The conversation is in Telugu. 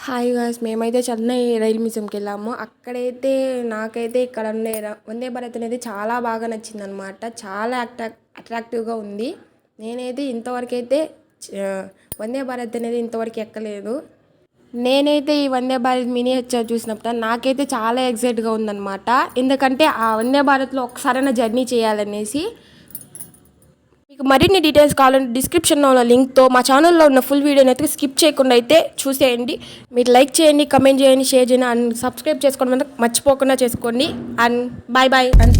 హాయ్ గాయ్స్, మేమైతే చెన్నై రైల్ మ్యూజియంకి వెళ్ళాము. అక్కడైతే నాకైతే ఇక్కడ ఉండే వందే భారత్ అనేది చాలా బాగా నచ్చిందనమాట. చాలా అట్రాక్టివ్గా ఉంది. నేనైతే ఇంతవరకైతే వందే భారత్ అనేది ఇంతవరకు ఎక్కలేదు. నేనైతే ఈ వందే భారత్ మినియేచర్ చూసినప్పుడు నాకైతే చాలా ఎక్సైట్గా ఉందన్నమాట. ఎందుకంటే ఆ వందే భారత్లో ఒకసారైనా జర్నీ చేయాలనేసి. మీకు మరిన్ని డీటెయిల్స్ కావాలంటే డిస్క్రిప్షన్లో ఉన్న లింక్తో మా ఛానల్లో ఉన్న ఫుల్ వీడియోని అయితే స్కిప్ చేయకుండా అయితే చూసేయండి. మీరు లైక్ చేయండి, కమెంట్ చేయండి, షేర్ చేయండి అండ్ సబ్స్క్రైబ్ చేసుకోవడం మర్చిపోకుండా చేసుకోండి. And bye and